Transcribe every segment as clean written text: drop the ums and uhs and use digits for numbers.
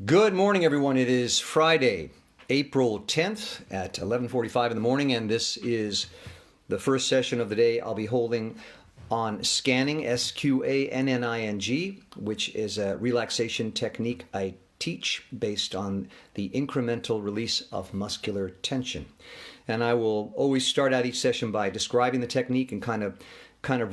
Good morning, everyone. It is Friday, April 10th at 11:45 in the morning, and this is the first session of the day I'll be holding on Sqanning, Sqanning, which is a relaxation technique I teach based on the incremental release of muscular tension. And I will always start out each session by describing the technique and kind of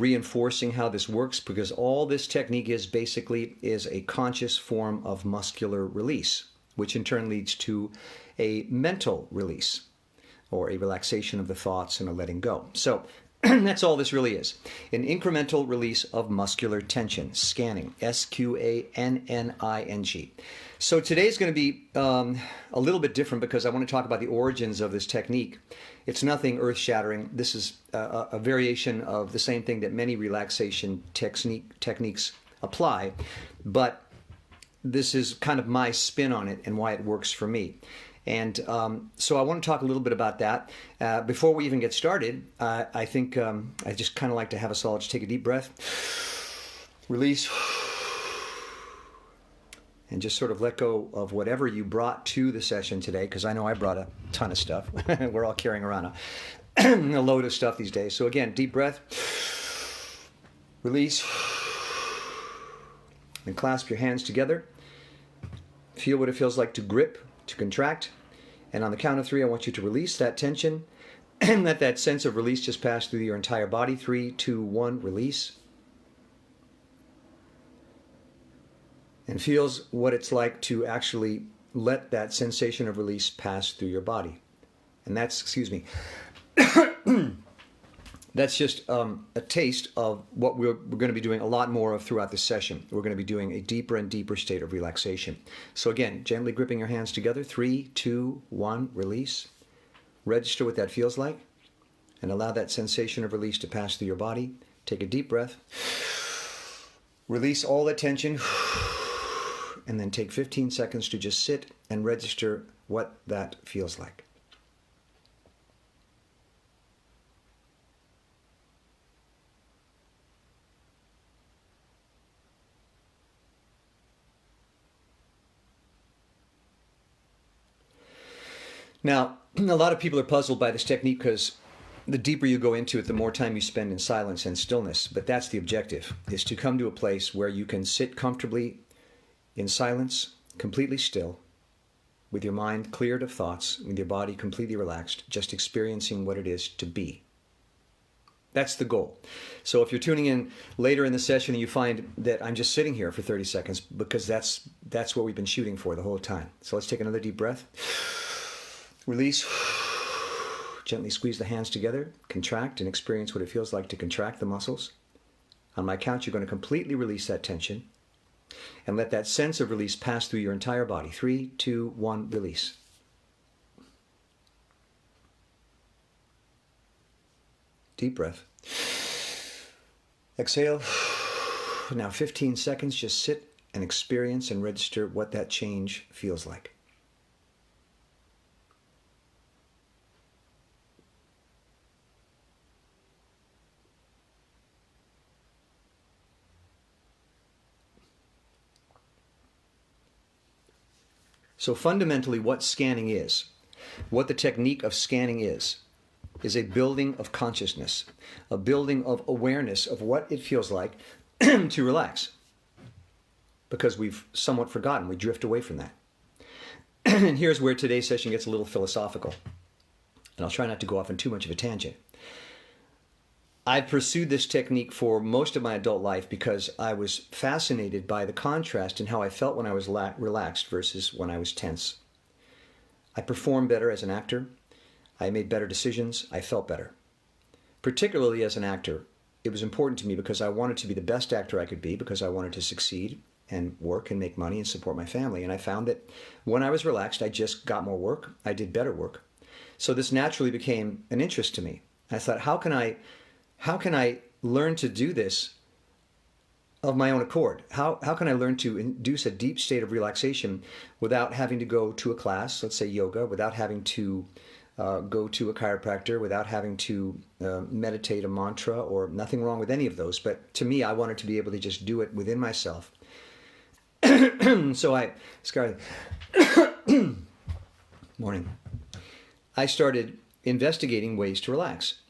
reinforcing how this works, because all this technique is basically is a conscious form of muscular release, which in turn leads to a mental release or a relaxation of the thoughts and a letting go. So that's all this really is. An incremental release of muscular tension, Sqanning, Sqanning. So today's going to be a little bit different because I want to talk about the origins of this technique. It's nothing earth-shattering. This is a variation of the same thing that many relaxation techniques apply, but this is kind of my spin on it and why it works for me. And so I want to talk a little bit about that. Before we even get started, I think I just kind of like to have us all just take a deep breath, release, and just sort of let go of whatever you brought to the session today, because I know I brought a ton of stuff. We're all carrying around a load of stuff these days. So again, deep breath, release, and clasp your hands together. Feel what it feels like to grip, to contract. And on the count of 3, I want you to release that tension and let that sense of release just pass through your entire body. 3, 2, 1, release. And feels what it's like to actually let that sensation of release pass through your body. And that's, that's just a taste of what we're going to be doing a lot more of throughout this session. We're going to be doing a deeper and deeper state of relaxation. So again, gently gripping your hands together. 3, 2, 1, release. Register what that feels like and allow that sensation of release to pass through your body. Take a deep breath. Release all that tension. And then take 15 seconds to just sit and register what that feels like. Now, a lot of people are puzzled by this technique because the deeper you go into it, the more time you spend in silence and stillness. But that's the objective, is to come to a place where you can sit comfortably in silence, completely still, with your mind cleared of thoughts, with your body completely relaxed, just experiencing what it is to be. That's the goal. So if you're tuning in later in the session and you find that I'm just sitting here for 30 seconds, because that's what we've been shooting for the whole time. So let's take another deep breath. Release. Gently squeeze the hands together, contract, and experience what it feels like to contract the muscles. On my count, you're going to completely release that tension and let that sense of release pass through your entire body. 3, 2, 1, release. Deep breath. Exhale. Now 15 seconds, just sit and experience and register what that change feels like. So fundamentally, what Sqanning is, what the technique of Sqanning is a building of consciousness, a building of awareness of what it feels like to relax. Because we've somewhat forgotten, we drift away from that. And here's where today's session gets a little philosophical. And I'll try not to go off on too much of a tangent. I've pursued this technique for most of my adult life because I was fascinated by the contrast in how I felt when I was relaxed versus when I was tense. I performed better as an actor. I made better decisions. I felt better. Particularly as an actor, it was important to me because I wanted to be the best actor I could be, because I wanted to succeed and work and make money and support my family. And I found that when I was relaxed, I just got more work. I did better work. So this naturally became an interest to me. I thought, how can I learn to do this of my own accord? How can I learn to induce a deep state of relaxation without having to go to a class, let's say yoga, without having to go to a chiropractor, without having to meditate a mantra, or nothing wrong with any of those. But to me, I wanted to be able to just do it within myself So Scarlett, morning. I started investigating ways to relax.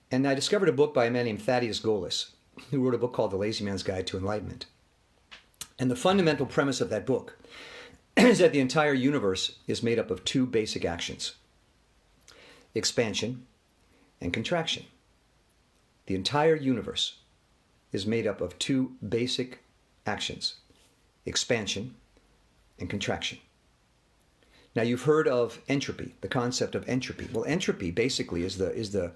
And I discovered a book by a man named Thaddeus Golis, who wrote a book called The Lazy Man's Guide to Enlightenment. And the fundamental premise of that book is that the entire universe is made up of two basic actions: expansion and contraction. The entire universe is made up of two basic actions: expansion and contraction. Now, you've heard of entropy, the concept of entropy. Well, entropy basically is the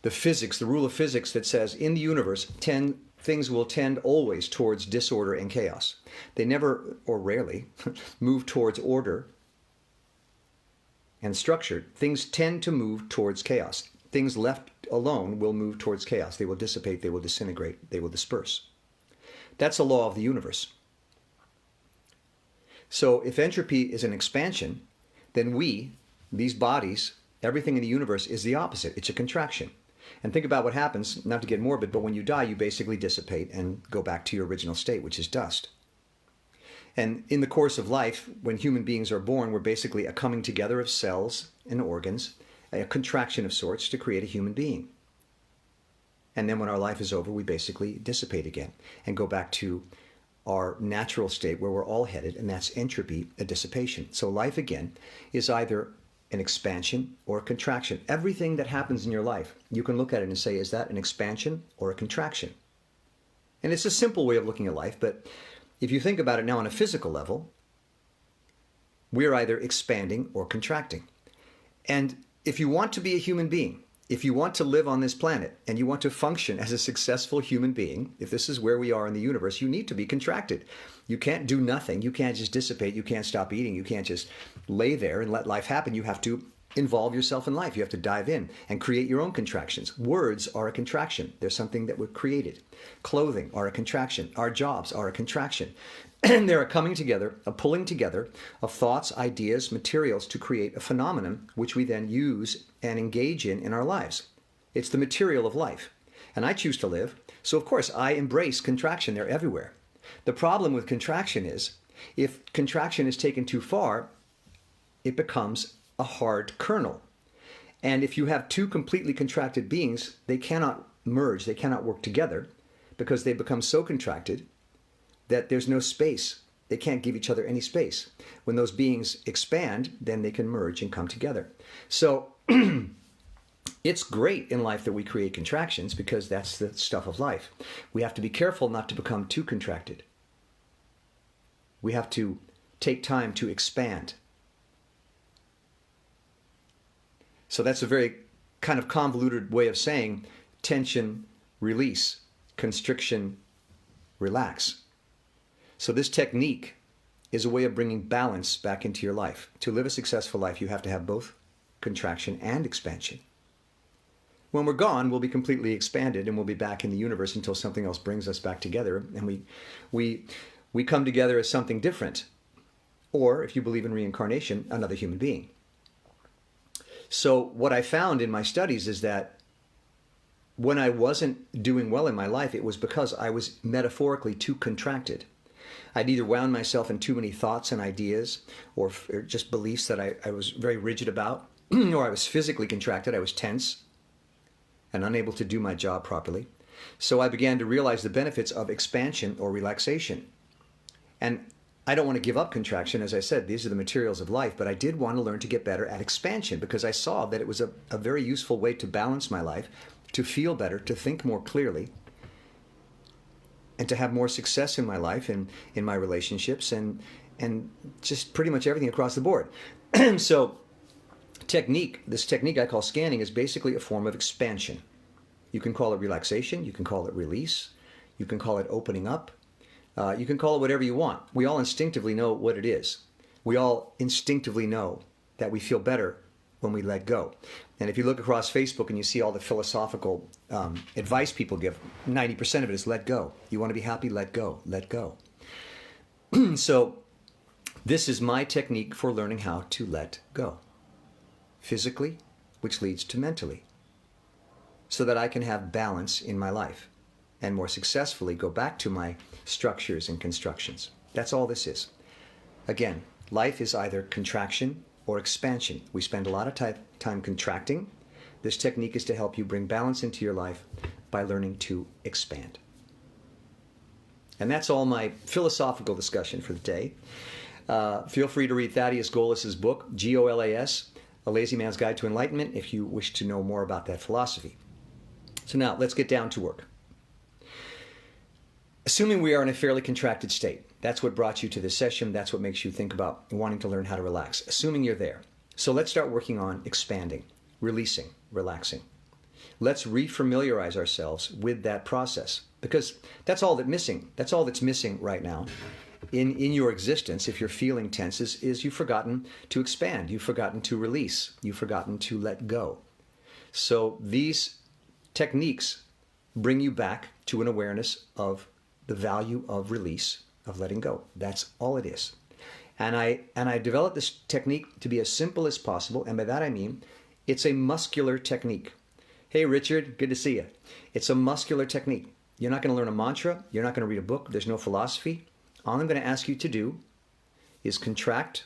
physics, the rule of physics that says in the universe, things will tend always towards disorder and chaos. They never, or rarely, move towards order and structure. Things tend to move towards chaos. Things left alone will move towards chaos. They will dissipate, they will disintegrate, they will disperse. That's a law of the universe. So if entropy is an expansion, then these bodies, everything in the universe is the opposite. It's a contraction. And think about what happens, not to get morbid, but when you die, you basically dissipate and go back to your original state, which is dust. And in the course of life, when human beings are born, we're basically a coming together of cells and organs, a contraction of sorts to create a human being. And then when our life is over, we basically dissipate again and go back to our natural state where we're all headed, and that's entropy, a dissipation. So life again is either an expansion or a contraction. Everything that happens in your life, you can look at it and say, is that an expansion or a contraction? And it's a simple way of looking at life, but if you think about it now on a physical level, we're either expanding or contracting. And if you want to be a human being, if you want to live on this planet and you want to function as a successful human being, if this is where we are in the universe, you need to be contracted. You can't do nothing. You can't just dissipate. You can't stop eating. You can't just lay there and let life happen. You have to involve yourself in life. You have to dive in and create your own contractions. Words are a contraction. They're something that were created. Clothing are a contraction. Our jobs are a contraction. And they're a coming together, a pulling together of thoughts, ideas, materials to create a phenomenon which we then use and engage in our lives. It's the material of life. And I choose to live, so of course I embrace contraction. They're everywhere. The problem with contraction is, if contraction is taken too far, it becomes a hard kernel. And if you have two completely contracted beings, they cannot merge, they cannot work together, because they become so contracted that there's no space. They can't give each other any space. When those beings expand, then they can merge and come together. So it's great in life that we create contractions, because that's the stuff of life. We have to be careful not to become too contracted. We have to take time to expand. So that's a very kind of convoluted way of saying tension, release, constriction, relax. So this technique is a way of bringing balance back into your life. To live a successful life, you have to have both contraction and expansion. When we're gone, we'll be completely expanded and we'll be back in the universe until something else brings us back together, and we come together as something different. Or, if you believe in reincarnation, another human being. So what I found in my studies is that when I wasn't doing well in my life, it was because I was metaphorically too contracted. I'd either wound myself in too many thoughts and ideas, or just beliefs that I was very rigid about, or I was physically contracted, I was tense and unable to do my job properly. So I began to realize the benefits of expansion or relaxation. And I don't want to give up contraction. As I said, these are the materials of life, but I did want to learn to get better at expansion, because I saw that it was a very useful way to balance my life, to feel better, to think more clearly, and to have more success in my life and in my relationships and just pretty much everything across the board. So this technique I call scanning is basically a form of expansion. You can call it relaxation, you can call it release, you can call it opening up, you can call it whatever you want. We all instinctively know what it is. We all instinctively know that we feel better when we let go. And if you look across Facebook and you see all the philosophical advice people give, 90% of it is let go. You want to be happy? Let go. Let go. So this is my technique for learning how to let go. Physically, which leads to mentally. So that I can have balance in my life and more successfully go back to my structures and constructions. That's all this is. Again, life is either contraction or expansion. We spend a lot of time contracting. This technique is to help you bring balance into your life by learning to expand. And that's all my philosophical discussion for the day. Feel free to read Thaddeus Golas's book, Golas, A Lazy Man's Guide to Enlightenment, if you wish to know more about that philosophy. So now, let's get down to work. Assuming we are in a fairly contracted state, that's what brought you to this session, that's what makes you think about wanting to learn how to relax, assuming you're there. So let's start working on expanding, releasing, relaxing. Let's refamiliarize ourselves with that process, because that's all that's missing. That's all that's missing right now in your existence. If you're feeling tense, is you've forgotten to expand, you've forgotten to release, you've forgotten to let go. So these techniques bring you back to an awareness of the value of release, of letting go. That's all it is. And I developed this technique to be as simple as possible, and by that I mean it's a muscular technique. Hey Richard, good to see you. It's a muscular technique. You're not going to learn a mantra, you're not going to read a book, there's no philosophy. All I'm going to ask you to do is contract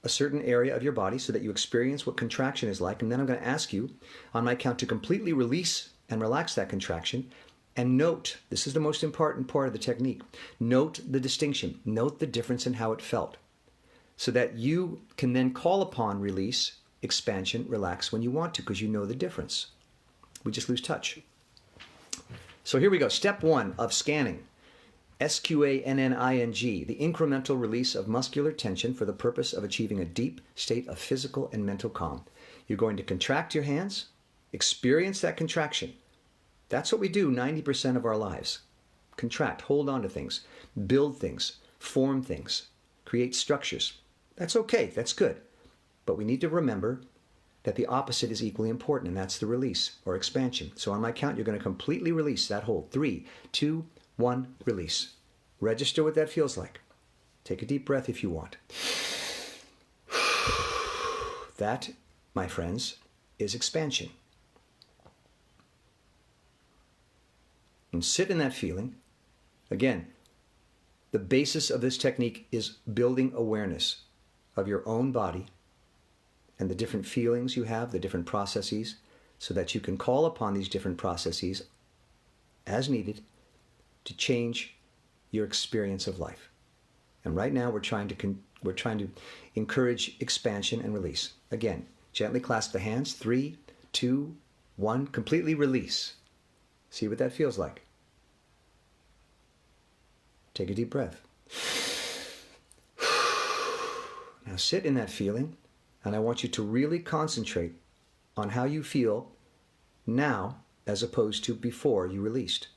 a certain area of your body so that you experience what contraction is like, and then I'm going to ask you on my count to completely release and relax that contraction. And note, this is the most important part of the technique, note the distinction, note the difference in how it felt, so that you can then call upon release, expansion, relax when you want to, because you know the difference. We just lose touch. So here we go, step 1 of sqanning, Sqanning, the incremental release of muscular tension for the purpose of achieving a deep state of physical and mental calm. You're going to contract your hands, experience that contraction. That's what we do 90% of our lives. Contract, hold on to things, build things, form things, create structures. That's okay, that's good. But we need to remember that the opposite is equally important, and that's the release or expansion. So on my count, you're going to completely release that hold. 3, 2, 1, release. Register what that feels like. Take a deep breath if you want. That, my friends, is expansion. And sit in that feeling. Again, the basis of this technique is building awareness of your own body and the different feelings you have, the different processes, so that you can call upon these different processes as needed to change your experience of life. And right now we're trying to encourage expansion and release. Again, gently clasp the hands. 3, 2, 1, completely release. See what that feels like. Take a deep breath. Now sit in that feeling, and I want you to really concentrate on how you feel now as opposed to before you released.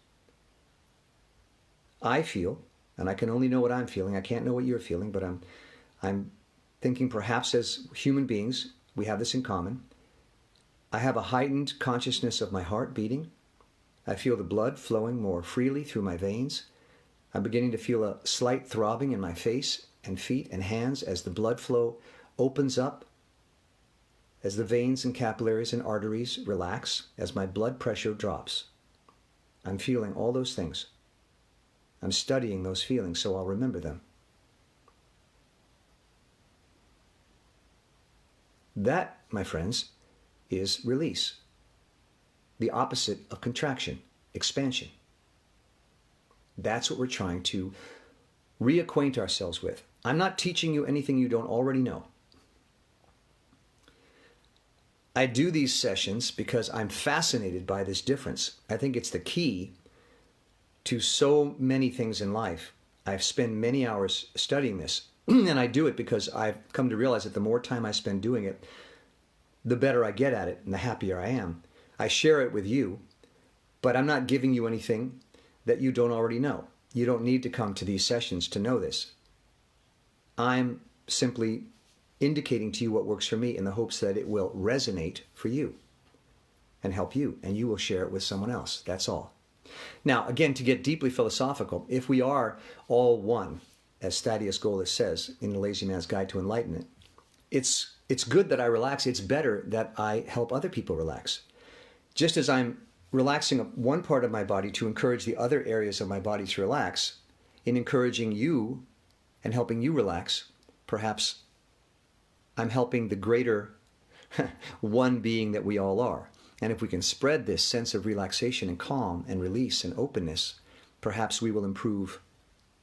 I feel, and I can only know what I'm feeling, I can't know what you're feeling, but I'm thinking perhaps as human beings, we have this in common. I have a heightened consciousness of my heart beating. I feel the blood flowing more freely through my veins. I'm beginning to feel a slight throbbing in my face and feet and hands as the blood flow opens up, as the veins and capillaries and arteries relax, as my blood pressure drops. I'm feeling all those things. I'm studying those feelings so I'll remember them. That, my friends, is release. The opposite of contraction, expansion. That's what we're trying to reacquaint ourselves with. I'm not teaching you anything you don't already know. I do these sessions because I'm fascinated by this difference. I think it's the key to so many things in life. I've spent many hours studying this, and I do it because I've come to realize that the more time I spend doing it, the better I get at it and the happier I am. I share it with you, but I'm not giving you anything that you don't already know. You don't need to come to these sessions to know this. I'm simply indicating to you what works for me in the hopes that it will resonate for you and help you, and you will share it with someone else. That's all. Now, again, to get deeply philosophical, if we are all one, as Thaddeus Golas says in The Lazy Man's Guide to Enlightenment, it's good that I relax. It's better that I help other people relax. Just as I'm relaxing one part of my body to encourage the other areas of my body to relax, in encouraging you and helping you relax, perhaps I'm helping the greater one being that we all are. And if we can spread this sense of relaxation and calm and release and openness, perhaps we will improve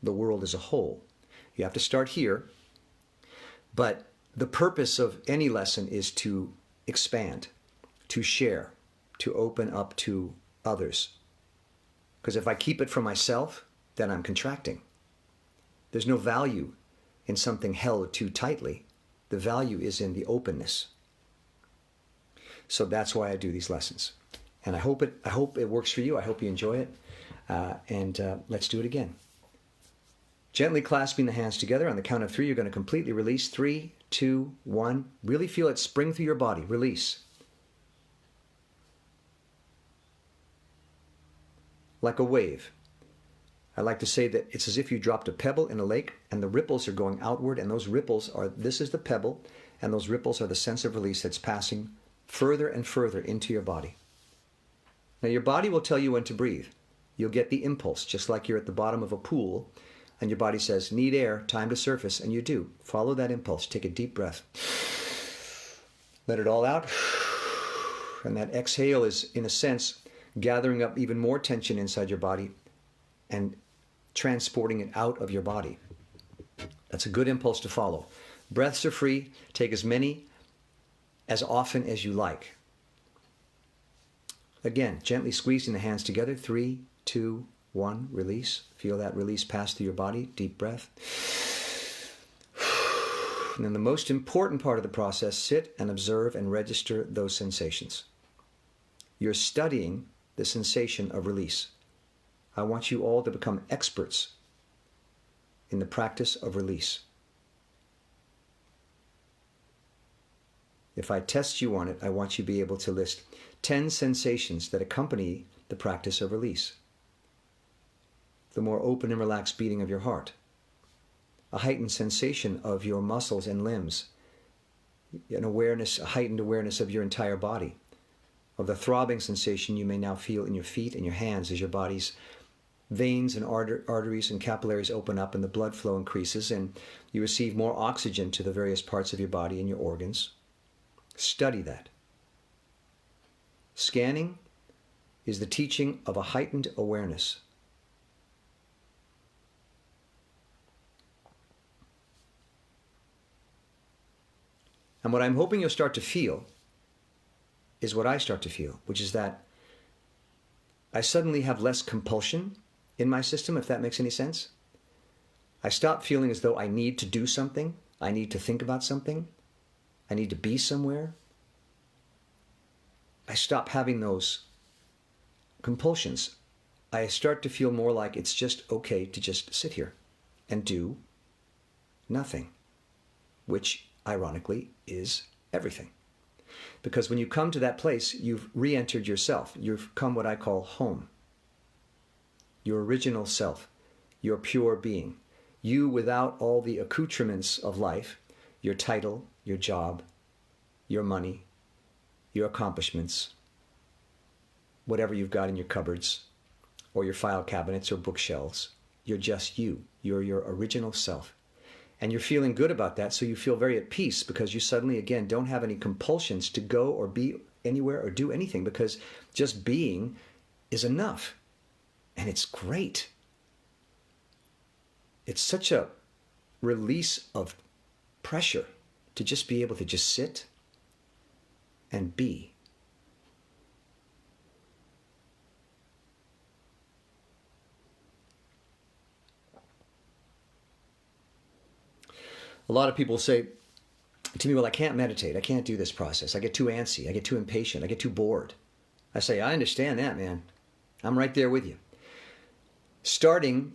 the world as a whole. You have to start here, but the purpose of any lesson is to expand, to share, to open up to others. Because if I keep it for myself, then I'm contracting. There's no value in something held too tightly. The value is in the openness. So that's why I do these lessons. And I hope it works for you. I hope you enjoy it. Let's do it again. Gently clasping the hands together. On the count of 3, you're going to completely release. 3, 2, 1. Really feel it spring through your body. Release. Like a wave. I like to say that it's as if you dropped a pebble in a lake and the ripples are going outward, and those ripples are, this is the pebble, and those ripples are the sense of release that's passing further and further into your body. Now your body will tell you when to breathe. You'll get the impulse, just like you're at the bottom of a pool and your body says, need air, time to surface, and you do. Follow that impulse. Take a deep breath. Let it all out. And that exhale is, in a sense, gathering up even more tension inside your body and transporting it out of your body. That's a good impulse to follow. Breaths are free. Take as many as often as you like. Again, gently squeezing the hands together. 3, 2, 1. Release. Feel that release pass through your body. Deep breath. And then the most important part of the process, sit and observe and register those sensations. You're studying the sensation of release. I want you all to become experts in the practice of release. If I test you on it, I want you to be able to list 10 sensations that accompany the practice of release. The more open and relaxed beating of your heart, a heightened sensation of your muscles and limbs, an awareness, a heightened awareness of your entire body, of the throbbing sensation you may now feel in your feet and your hands as your body's veins and arteries and capillaries open up and the blood flow increases and you receive more oxygen to the various parts of your body and your organs. Study that. Sqanning is the teaching of a heightened awareness. And what I'm hoping you'll start to feel is what I start to feel, which is that I suddenly have less compulsion in my system, if that makes any sense. I stop feeling as though I need to do something, I need to think about something, I need to be somewhere. I stop having those compulsions. I start to feel more like it's just okay to just sit here and do nothing, which ironically is everything. Because when you come to that place, you've re-entered yourself. You've come what I call home. Your original self, your pure being. You without all the accoutrements of life, your title, your job, your money, your accomplishments, whatever you've got in your cupboards or your file cabinets or bookshelves. You're just you. You're your original self. And you're feeling good about that, so you feel very at peace because you suddenly, again, don't have any compulsions to go or be anywhere or do anything because just being is enough. And it's great. It's such a release of pressure to just be able to just sit and be. A lot of people say to me, well, I can't meditate. I can't do this process. I get too antsy. I get too impatient. I get too bored. I say, I understand that, man. I'm right there with you. Starting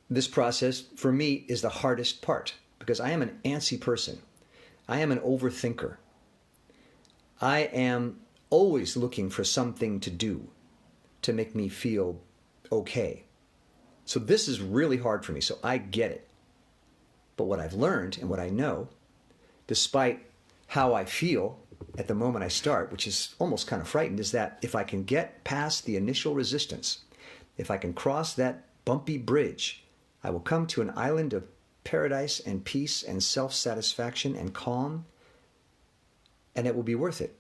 this process, for me, is the hardest part because I am an antsy person. I am an overthinker. I am always looking for something to do to make me feel okay. So this is really hard for me, so I get it. But what I've learned and what I know, despite how I feel at the moment I start, which is almost kind of frightened, is that if I can get past the initial resistance, if I can cross that bumpy bridge, I will come to an island of paradise and peace and self-satisfaction and calm, and it will be worth it.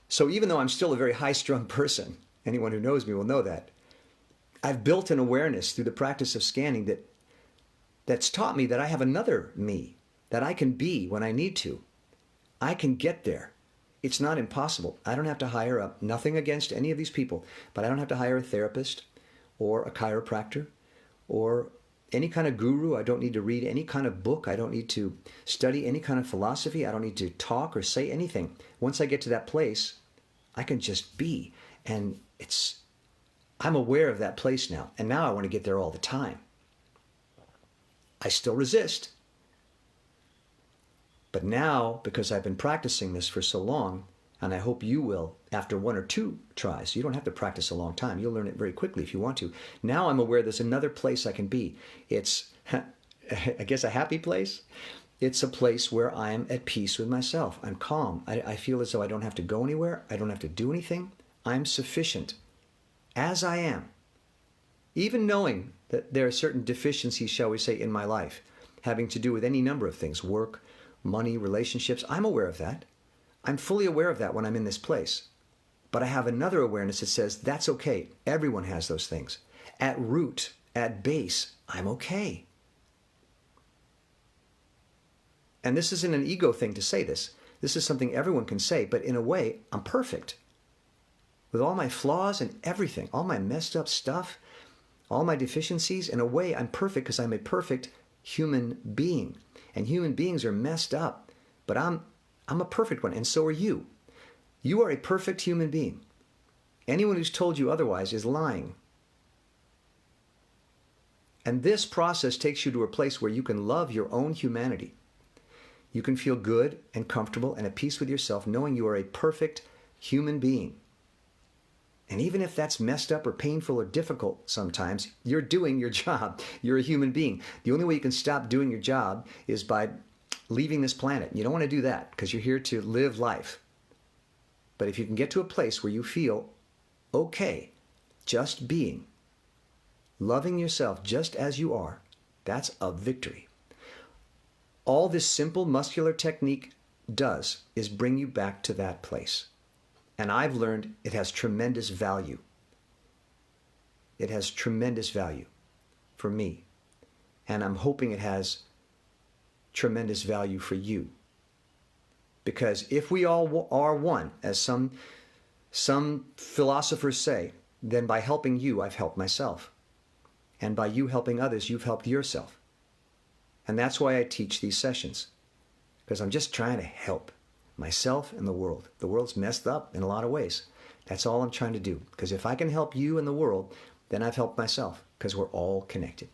So even though I'm still a very high-strung person, anyone who knows me will know that, I've built an awareness through the practice of scanning that's taught me that I have another me, that I can be when I need to. I can get there. It's not impossible. I don't have to hire nothing against any of these people, but I don't have to hire a therapist or a chiropractor or any kind of guru. I don't need to read any kind of book. I don't need to study any kind of philosophy. I don't need to talk or say anything. Once I get to that place, I can just be. And I'm aware of that place now. And now I want to get there all the time. I still resist. But now, because I've been practicing this for so long, and I hope you will after 1 or 2 tries. You don't have to practice a long time. You'll learn it very quickly if you want to. Now I'm aware there's another place I can be. It's, I guess, a happy place. It's a place where I'm at peace with myself. I'm calm. I feel as though I don't have to go anywhere. I don't have to do anything. I'm sufficient as I am. Even knowing that there are certain deficiencies, shall we say, in my life, having to do with any number of things, work, money, relationships, I'm aware of that. I'm fully aware of that when I'm in this place. But I have another awareness that says, that's okay. Everyone has those things. At root, at base, I'm okay. And this isn't an ego thing to say this. This is something everyone can say, but in a way, I'm perfect. With all my flaws and everything, all my messed up stuff, all my deficiencies, in a way, I'm perfect because I'm a perfect human being. And human beings are messed up, but I'm a perfect one, and so are you. You are a perfect human being. Anyone who's told you otherwise is lying. And this process takes you to a place where you can love your own humanity. You can feel good and comfortable and at peace with yourself, knowing you are a perfect human being. And even if that's messed up or painful or difficult sometimes, you're doing your job. You're a human being. The only way you can stop doing your job is by leaving this planet. You don't want to do that because you're here to live life. But if you can get to a place where you feel okay, just being, loving yourself just as you are, that's a victory. All this simple muscular technique does is bring you back to that place. And I've learned it has tremendous value. It has tremendous value for me. And I'm hoping it has tremendous value for you. Because if we all are one, as some philosophers say, then by helping you, I've helped myself. And by you helping others, you've helped yourself. And that's why I teach these sessions. Because I'm just trying to help myself and the world. The world's messed up in a lot of ways. That's all I'm trying to do. Because if I can help you and the world, then I've helped myself. Because we're all connected.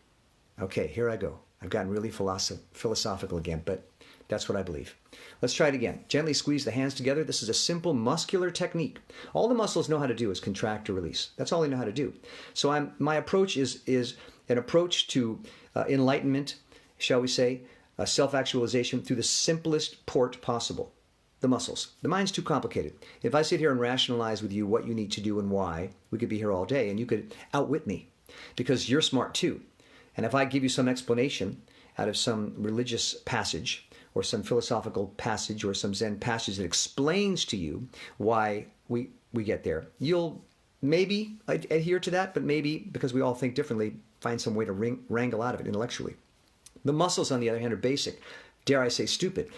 Okay, here I go. I've gotten really philosophical again, but that's what I believe. Let's try it again. Gently squeeze the hands together. This is a simple muscular technique. All the muscles know how to do is contract or release. That's all they know how to do. So my approach is an approach to enlightenment, shall we say, self-actualization through the simplest port possible. The muscles. The mind's too complicated. If I sit here and rationalize with you what you need to do and why, we could be here all day and you could outwit me because you're smart too. And if I give you some explanation out of some religious passage or some philosophical passage or some Zen passage that explains to you why we get there, you'll maybe adhere to that, but maybe, because we all think differently, find some way to wrangle out of it intellectually. The muscles, on the other hand, are basic. Dare I say stupid.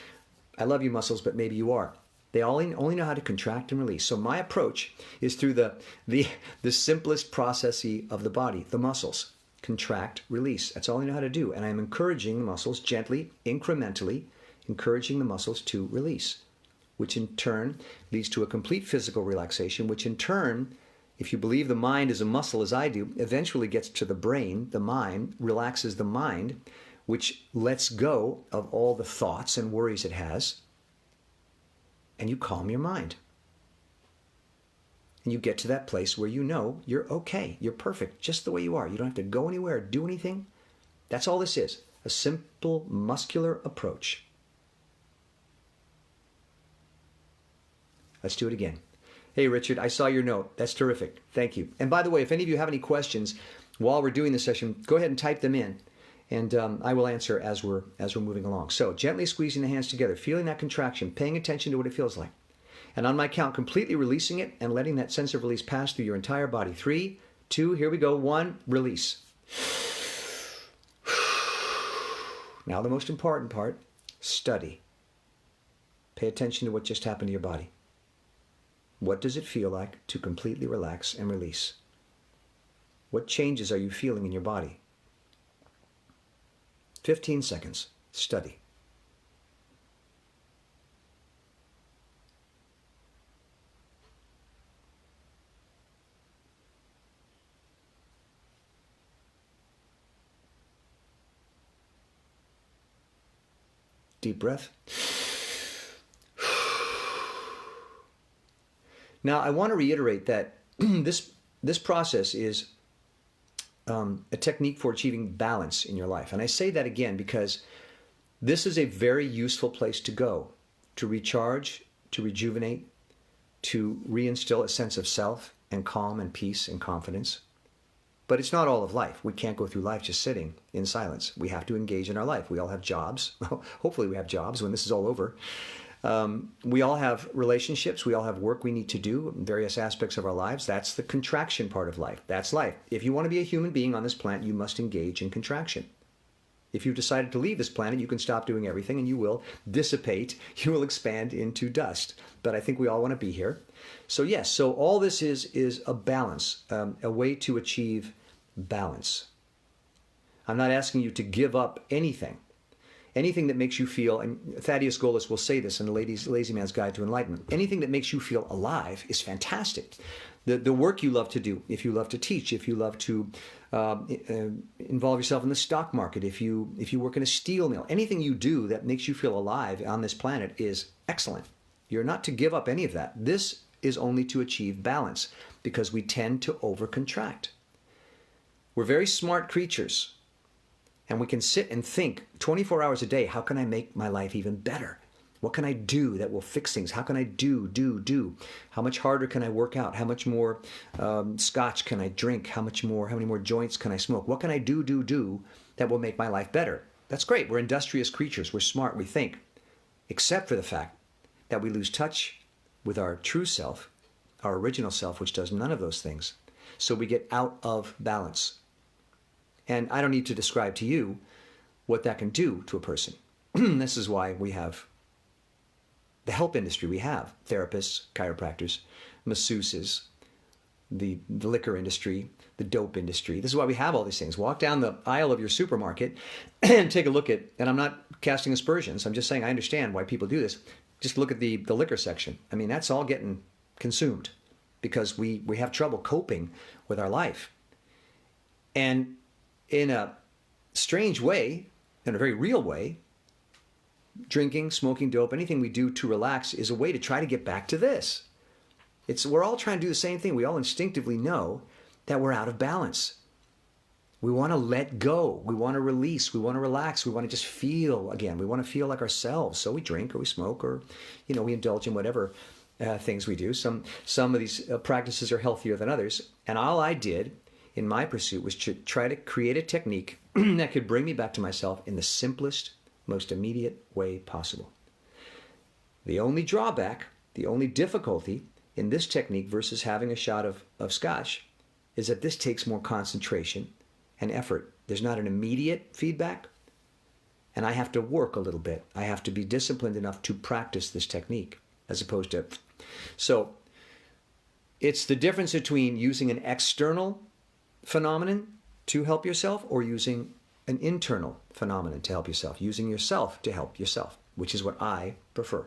I love you, muscles, but maybe you are. They only know how to contract and release. So my approach is through the simplest process of the body, the muscles. Contract, release. That's all they know how to do. And I'm encouraging the muscles gently, incrementally, encouraging the muscles to release, which in turn leads to a complete physical relaxation, which in turn, if you believe the mind is a muscle as I do, eventually gets to the brain, the mind, relaxes the mind, which lets go of all the thoughts and worries it has, and you calm your mind. And you get to that place where you know you're okay, you're perfect, just the way you are. You don't have to go anywhere or do anything. That's all this is, a simple muscular approach. Let's do it again. Hey, Richard, I saw your note. That's terrific. Thank you. And by the way, if any of you have any questions while we're doing this session, go ahead and type them in. And I will answer as we're moving along. So gently squeezing the hands together, feeling that contraction, paying attention to what it feels like. And on my count, completely releasing it and letting that sense of release pass through your entire body. 3, 2, here we go. 1, release. Now the most important part, study. Pay attention to what just happened to your body. What does it feel like to completely relax and release? What changes are you feeling in your body? 15 seconds. Study. Deep breath. Now, I want to reiterate that this process is a technique for achieving balance in your life. And I say that again because this is a very useful place to go to recharge, to rejuvenate, to reinstill a sense of self and calm and peace and confidence. But it's not all of life. We can't go through life just sitting in silence. We have to engage in our life. We all have jobs. Hopefully we have jobs when this is all over. We all have relationships. We all have work we need to do in various aspects of our lives. That's the contraction part of life. That's life. If you want to be a human being on this planet, you must engage in contraction. If you've decided to leave this planet, you can stop doing everything and you will dissipate. You will expand into dust. But I think we all want to be here. So yes, so all this is a balance, a way to achieve balance. I'm not asking you to give up anything. Anything that makes you feel, and Thaddeus Golas will say this in The Lazy Man's Guide to Enlightenment, anything that makes you feel alive is fantastic. The work you love to do, if you love to teach, if you love to involve yourself in the stock market, if you work in a steel mill, anything you do that makes you feel alive on this planet is excellent. You're not to give up any of that. This is only to achieve balance because we tend to overcontract. We're very smart creatures. And we can sit and think 24 hours a day, how can I make my life even better? What can I do that will fix things? How can I do? How much harder can I work out? How much more scotch can I drink? How many more joints can I smoke? What can I do that will make my life better? That's great. We're industrious creatures. We're smart. We think. Except for the fact that we lose touch with our true self, our original self, which does none of those things. So we get out of balance. And I don't need to describe to you what that can do to a person. This is why we have the help industry. We have therapists, chiropractors, masseuses, the liquor industry, the dope industry. This is why we have all these things. Walk down the aisle of your supermarket and take a look at, and I'm not casting aspersions, I'm just saying I understand why people do this. Just look at the liquor section. I mean, that's all getting consumed because we have trouble coping with our life. And in a strange way, in a very real way, drinking, smoking dope, anything we do to relax is a way to try to get back to this. We're all trying to do the same thing. We all instinctively know that we're out of balance. We want to let go. We want to release. We want to relax. We want to just feel again. We want to feel like ourselves. So we drink or we smoke or, we indulge in whatever things we do. Some of these practices are healthier than others. And all I did in my pursuit was to try to create a technique that could bring me back to myself in the simplest, most immediate way possible. The only drawback, the only difficulty in this technique versus having a shot of scotch is that this takes more concentration and effort. There's not an immediate feedback, and I have to work a little bit. I have to be disciplined enough to practice this technique as opposed to... So it's the difference between using an external phenomenon to help yourself or using an internal phenomenon to help yourself, using yourself to help yourself, which is what I prefer.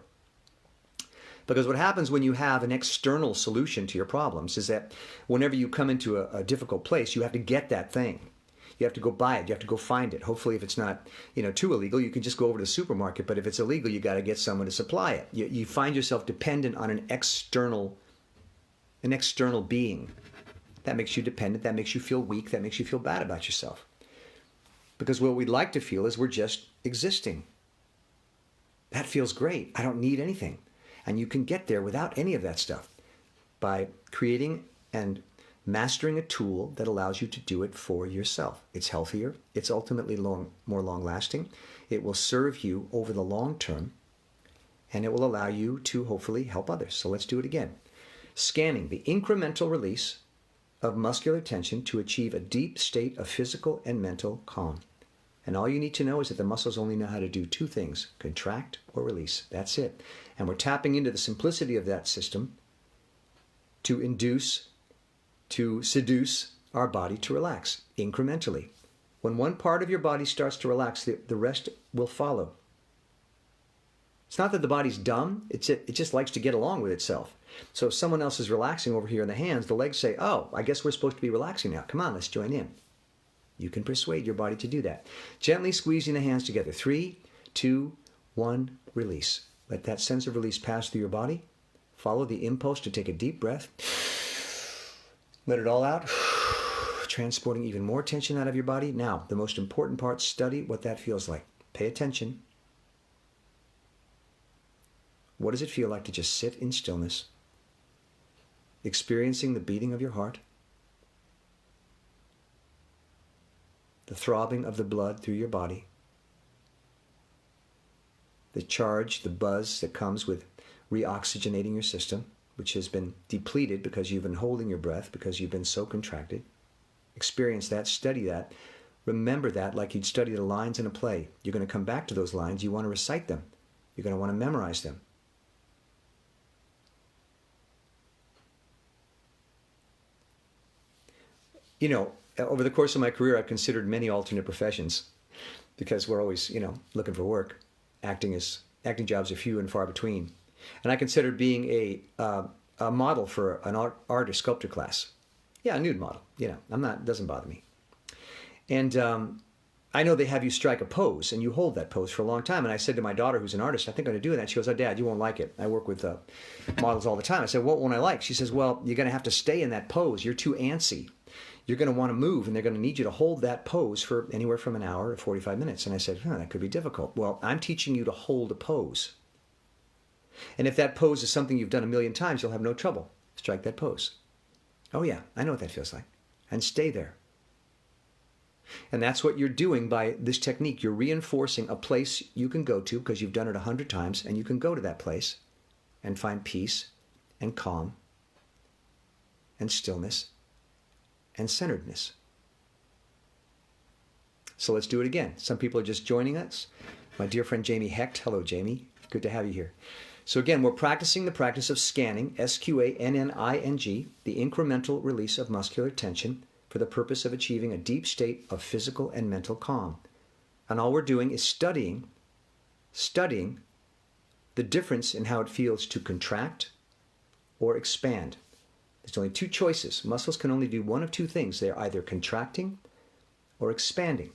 Because what happens when you have an external solution to your problems is that whenever you come into a difficult place, you have to get that thing. You have to go buy it. You have to go find it. Hopefully, if it's not too illegal, you can just go over to the supermarket. But if it's illegal, you got to get someone to supply it. You find yourself dependent on an external being. That makes you dependent. That makes you feel weak. That makes you feel bad about yourself. Because what we'd like to feel is we're just existing. That feels great. I don't need anything. And you can get there without any of that stuff by creating and mastering a tool that allows you to do it for yourself. It's healthier. It's ultimately more long-lasting. It will serve you over the long term, and it will allow you to hopefully help others. So let's do it again. Sqanning, the incremental release of muscular tension to achieve a deep state of physical and mental calm. And all you need to know is that the muscles only know how to do two things: contract or release. That's it. And we're tapping into the simplicity of that system to induce, to seduce our body to relax incrementally. When one part of your body starts to relax, the rest will follow. It's not that the body's dumb, it just likes to get along with itself. So if someone else is relaxing over here in the hands, the legs say, oh, I guess we're supposed to be relaxing now. Come on, let's join in. You can persuade your body to do that. Gently squeezing the hands together. 3, 2, 1, release. Let that sense of release pass through your body. Follow the impulse to take a deep breath. Let it all out. Transporting even more tension out of your body. Now, the most important part, study what that feels like. Pay attention. What does it feel like to just sit in stillness, experiencing the beating of your heart, the throbbing of the blood through your body, the charge, the buzz that comes with reoxygenating your system, which has been depleted because you've been holding your breath, because you've been so contracted. Experience that, study that, remember that like you'd study the lines in a play. You're going to come back to those lines, you want to recite them, you're going to want to memorize them. You know, over the course of my career, I've considered many alternate professions because we're always, looking for work. Acting jobs are few and far between. And I considered being a model for an art or sculpture class. Yeah, a nude model. It doesn't bother me. And I know they have you strike a pose, and you hold that pose for a long time. And I said to my daughter, who's an artist, I think I'm going to do that. She goes, oh, Dad, you won't like it. I work with models all the time. I said, what won't I like? She says, well, you're going to have to stay in that pose. You're too antsy. You're going to want to move, and they're going to need you to hold that pose for anywhere from an hour to 45 minutes. And I said, that could be difficult. Well, I'm teaching you to hold a pose. And if that pose is something you've done a million times, you'll have no trouble. Strike that pose. Oh yeah, I know what that feels like. And stay there. And that's what you're doing by this technique. You're reinforcing a place you can go to because you've done it 100 times, and you can go to that place and find peace and calm and stillness and centeredness. So let's do it again. Some people are just joining us. My dear friend Jamie Hecht. Hello, Jamie. Good to have you here. So again, we're practicing the practice of sqanning, S-Q-A-N-N-I-N-G, the incremental release of muscular tension for the purpose of achieving a deep state of physical and mental calm. And all we're doing is studying the difference in how it feels to contract or expand. There's only two choices. Muscles can only do one of two things. They're either contracting or expanding.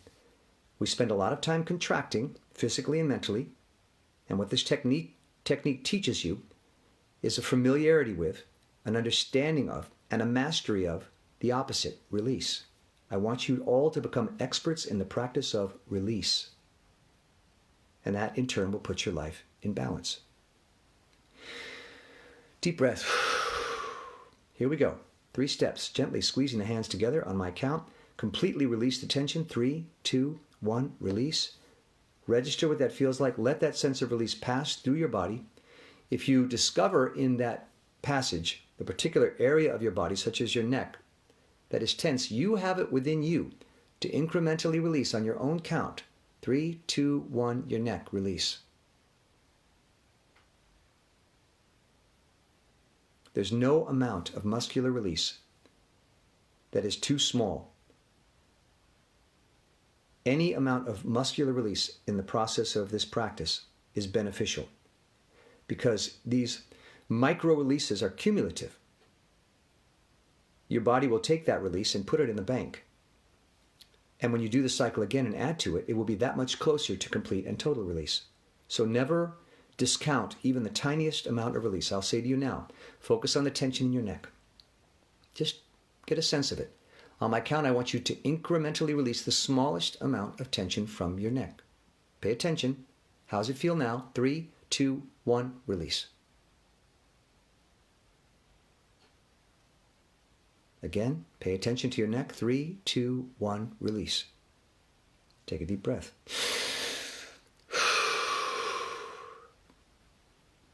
We spend a lot of time contracting physically and mentally, and what this technique teaches you is a familiarity with, an understanding of, and a mastery of the opposite, release. I want you all to become experts in the practice of release, and that in turn will put your life in balance. Deep breath. Here we go. 3 steps. Gently squeezing the hands together on my count. Completely release the tension. 3, 2, 1. Release. Register what that feels like. Let that sense of release pass through your body. If you discover in that passage the particular area of your body, such as your neck, that is tense, you have it within you to incrementally release on your own count. 3, 2, 1. Your neck. Release. There's no amount of muscular release that is too small. Any amount of muscular release in the process of this practice is beneficial because these micro releases are cumulative. Your body will take that release and put it in the bank. And when you do the cycle again and add to it, it will be that much closer to complete and total release. So never discount even the tiniest amount of release. I'll say to you now, focus on the tension in your neck. Just get a sense of it. On my count, I want you to incrementally release the smallest amount of tension from your neck. Pay attention. How's it feel now? 3, 2, 1, release. Again, pay attention to your neck. 3, 2, 1, release. Take a deep breath.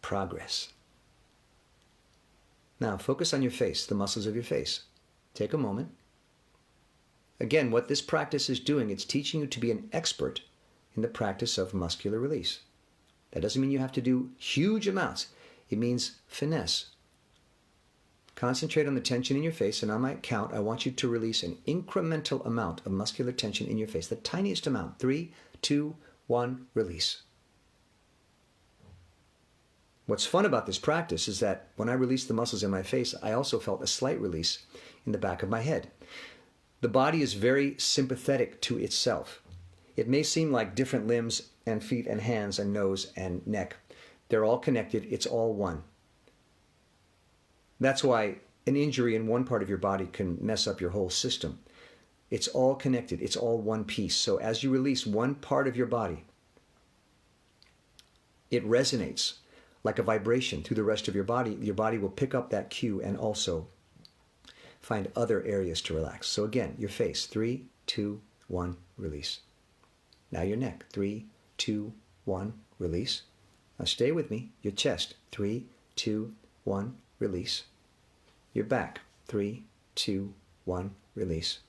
Progress. Now, focus on your face, the muscles of your face. Take a moment. Again, what this practice is doing, it's teaching you to be an expert in the practice of muscular release. That doesn't mean you have to do huge amounts. It means finesse. Concentrate on the tension in your face, and on my count, I want you to release an incremental amount of muscular tension in your face, the tiniest amount. 3, 2, 1, release. What's fun about this practice is that when I released the muscles in my face, I also felt a slight release in the back of my head. The body is very sympathetic to itself. It may seem like different limbs and feet and hands and nose and neck. They're all connected. It's all one. That's why an injury in one part of your body can mess up your whole system. It's all connected. It's all one piece. So as you release one part of your body, it resonates like a vibration through the rest of your body. Your body will pick up that cue and also find other areas to relax. So again, your face. 3, 2, 1, release. Now your neck. 3, 2, 1, release. Now stay with me. Your chest. 3, 2, 1, release. Your back. 3, 2, 1, release.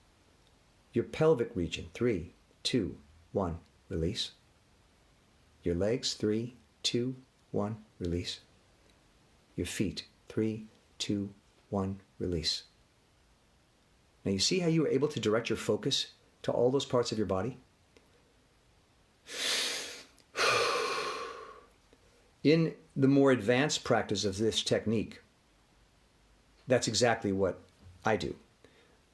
Your pelvic region. 3, 2, 1, release. Your legs. 3, 2, 1, release. Your feet. 3, 2, 1, release. Now you see how you were able to direct your focus to all those parts of your body? In the more advanced practice of this technique, that's exactly what I do.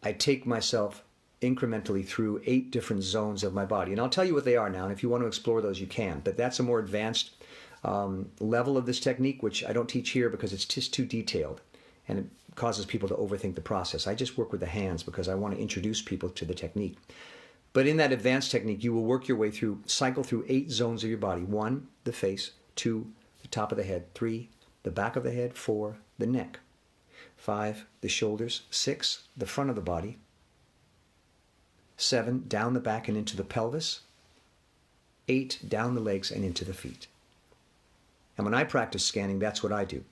I take myself incrementally through 8 different zones of my body. And I'll tell you what they are now, and if you want to explore those, you can. But that's a more advanced level of this technique, which I don't teach here because it's just too detailed, and it causes people to overthink the process. I just work with the hands because I want to introduce people to the technique. But in that advanced technique, you will work your way through, cycle through 8 zones of your body. 1, the face. 2, the top of the head. 3, the back of the head. 4, the neck. 5, the shoulders. 6, the front of the body. 7, down the back and into the pelvis. 8, down the legs and into the feet. And when I practice scanning, that's what I do.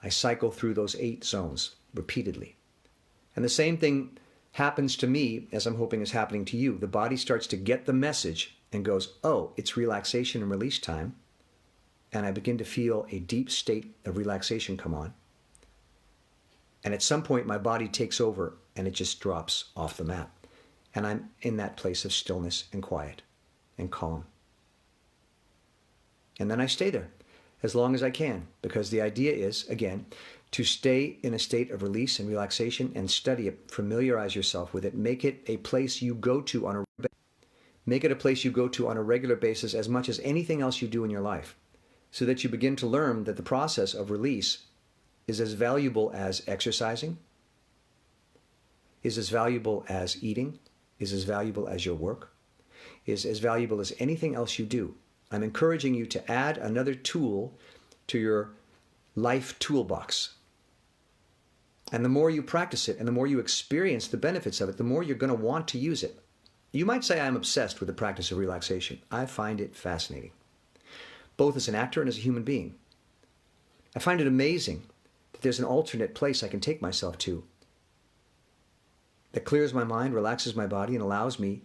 I cycle through those 8 zones repeatedly. And the same thing happens to me, as I'm hoping is happening to you. The body starts to get the message and goes, oh, it's relaxation and release time. And I begin to feel a deep state of relaxation come on. And at some point, my body takes over and it just drops off the mat. And I'm in that place of stillness and quiet and calm. And then I stay there as long as I can, because the idea is, again, to stay in a state of release and relaxation and study it, familiarize yourself with it, make it a place you go to on a regular basis as much as anything else you do in your life, so that you begin to learn that the process of release is as valuable as exercising, is as valuable as eating, is as valuable as your work, is as valuable as anything else you do. I'm encouraging you to add another tool to your life toolbox. And the more you practice it and the more you experience the benefits of it, the more you're going to want to use it. You might say I'm obsessed with the practice of relaxation. I find it fascinating, both as an actor and as a human being. I find it amazing that there's an alternate place I can take myself to that clears my mind, relaxes my body, and allows me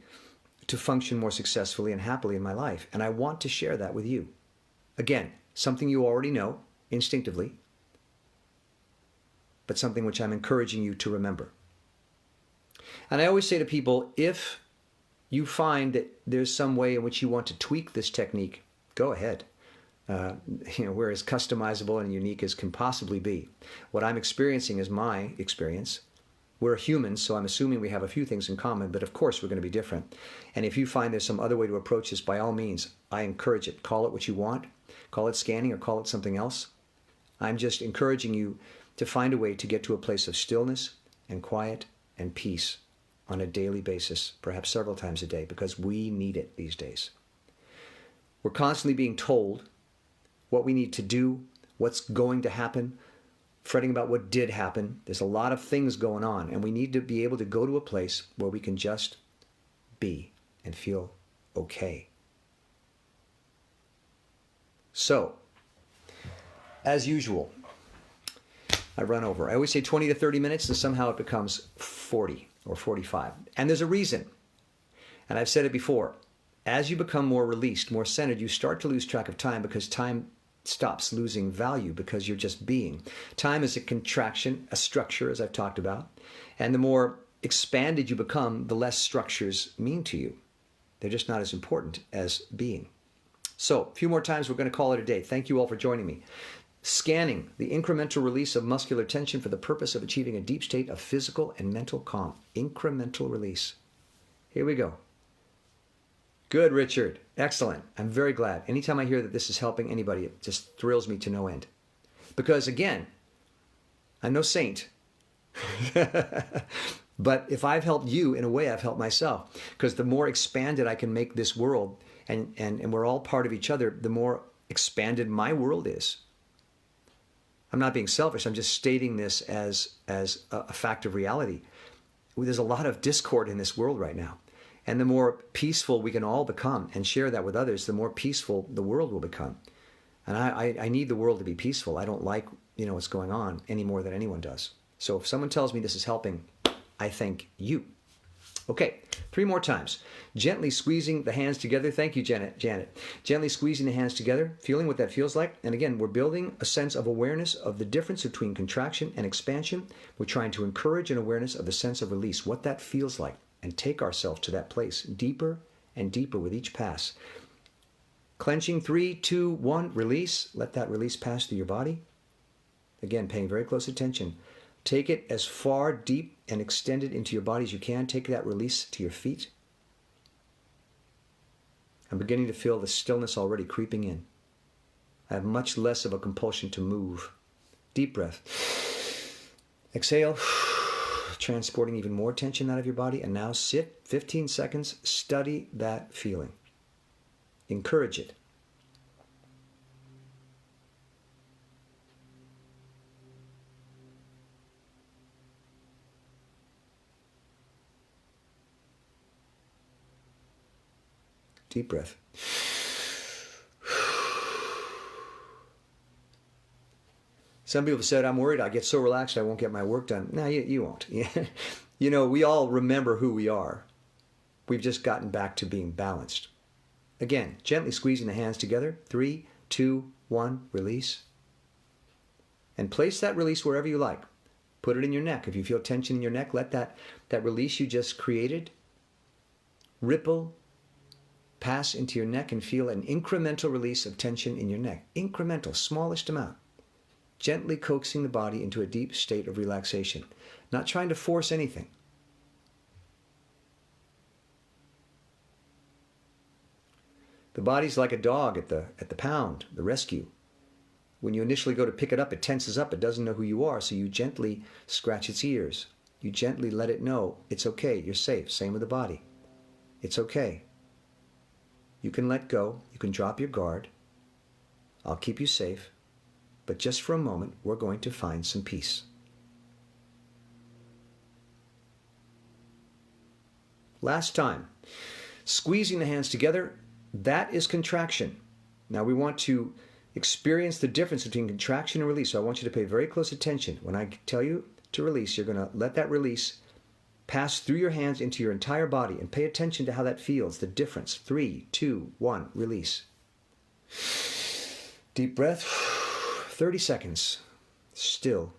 to function more successfully and happily in my life. And I want to share that with you. Again, something you already know instinctively, but something which I'm encouraging you to remember. And I always say to people, if you find that there's some way in which you want to tweak this technique, go ahead. We're as customizable and unique as can possibly be. What I'm experiencing is my experience. We're humans, so I'm assuming we have a few things in common, but of course we're going to be different. And if you find there's some other way to approach this, by all means, I encourage it. Call it what you want. Call it scanning or call it something else. I'm just encouraging you to find a way to get to a place of stillness and quiet and peace on a daily basis, perhaps several times a day, because we need it these days. We're constantly being told what we need to do, what's going to happen, fretting about what did happen. There's a lot of things going on, and we need to be able to go to a place where we can just be and feel okay. So, as usual, I run over. I always say 20 to 30 minutes, and somehow it becomes 40 or 45. And there's a reason. And I've said it before. As you become more released, more centered, you start to lose track of time, because time stops losing value because you're just being. Time is a contraction, a structure, as I've talked about. And the more expanded you become, the less structures mean to you. They're just not as important as being. So, a few more times, we're going to call it a day. Thank you all for joining me. Sqanning, the incremental release of muscular tension for the purpose of achieving a deep state of physical and mental calm. Incremental release. Here we go. Good, Richard. Excellent. I'm very glad. Anytime I hear that this is helping anybody, it just thrills me to no end. Because again, I'm no saint. But if I've helped you, in a way, I've helped myself. Because the more expanded I can make this world, and we're all part of each other, the more expanded my world is. I'm not being selfish. I'm just stating this as a fact of reality. There's a lot of discord in this world right now. And the more peaceful we can all become and share that with others, the more peaceful the world will become. And I need the world to be peaceful. I don't like, what's going on any more than anyone does. So if someone tells me this is helping, I thank you. Okay, 3 more times. Gently squeezing the hands together. Thank you, Janet. Gently squeezing the hands together, feeling what that feels like. And again, we're building a sense of awareness of the difference between contraction and expansion. We're trying to encourage an awareness of the sense of release, what that feels like, and take ourselves to that place deeper and deeper with each pass. Clenching, 3, 2, 1, release. Let that release pass through your body. Again, paying very close attention. Take it as far, deep, and extended into your body as you can. Take that release to your feet. I'm beginning to feel the stillness already creeping in. I have much less of a compulsion to move. Deep breath. Exhale, transporting even more tension out of your body. And now sit 15 seconds. Study that feeling. Encourage it. Deep breath. Some people said, I'm worried I get so relaxed I won't get my work done. No, you won't. We all remember who we are. We've just gotten back to being balanced. Again, gently squeezing the hands together. 3, 2, 1, release. And place that release wherever you like. Put it in your neck. If you feel tension in your neck, let that release you just created ripple, pass into your neck, and feel an incremental release of tension in your neck. Incremental, smallest amount. Gently coaxing the body into a deep state of relaxation. Not trying to force anything. The body's like a dog at the pound, the rescue. When you initially go to pick it up, it tenses up. It doesn't know who you are, so you gently scratch its ears. You gently let it know it's okay, you're safe. Same with the body. It's okay. You can let go. You can drop your guard. I'll keep you safe. But just for a moment, we're going to find some peace. Last time. Squeezing the hands together, that is contraction. Now we want to experience the difference between contraction and release. So I want you to pay very close attention. When I tell you to release, you're going to let that release pass through your hands into your entire body, and pay attention to how that feels, the difference. 3, 2, 1, release. Deep breath. 30 seconds. Still.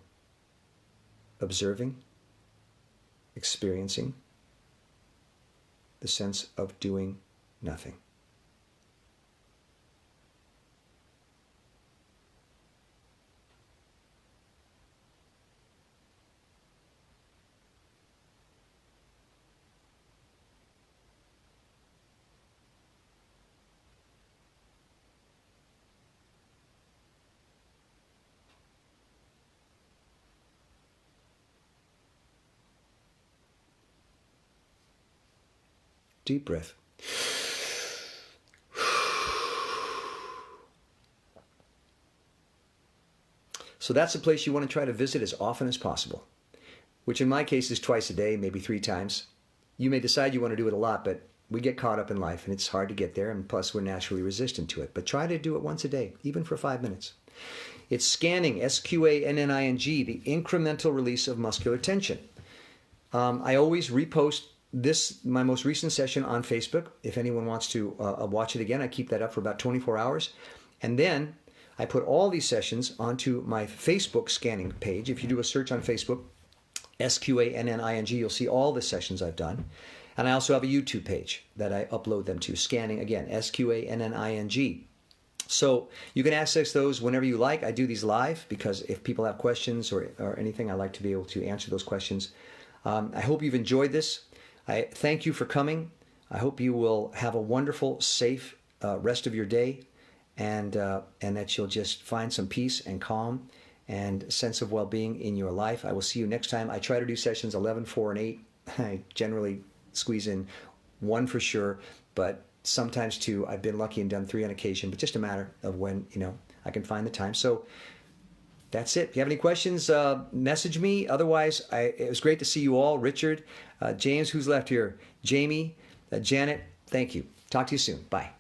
Observing. Experiencing the sense of doing nothing. Deep breath. So that's a place you want to try to visit as often as possible, which in my case is twice a day, maybe 3 times. You may decide you want to do it a lot, but we get caught up in life and it's hard to get there, and plus we're naturally resistant to it. But try to do it once a day, even for 5 minutes. It's Sqanning, S-Q-A-N-N-I-N-G, the incremental release of muscular tension. I always repost my most recent session on Facebook. If anyone wants to watch it again, I keep that up for about 24 hours. And then I put all these sessions onto my Facebook Sqanning page. If you do a search on Facebook, S-Q-A-N-N-I-N-G, you'll see all the sessions I've done. And I also have a YouTube page that I upload them to, Sqanning, again, S-Q-A-N-N-I-N-G. So you can access those whenever you like. I do these live because if people have questions or anything, I like to be able to answer those questions. I hope you've enjoyed this. I thank you for coming. I hope you will have a wonderful, safe rest of your day, and that you'll just find some peace and calm and sense of well-being in your life. I will see you next time. I try to do sessions 11, 4, and 8. I generally squeeze in 1 for sure, but sometimes 2. I've been lucky and done 3 on occasion, but just a matter of when I can find the time. So that's it. If you have any questions, message me. Otherwise, it was great to see you all. Richard, James, who's left here? Jamie, Janet, thank you. Talk to you soon. Bye.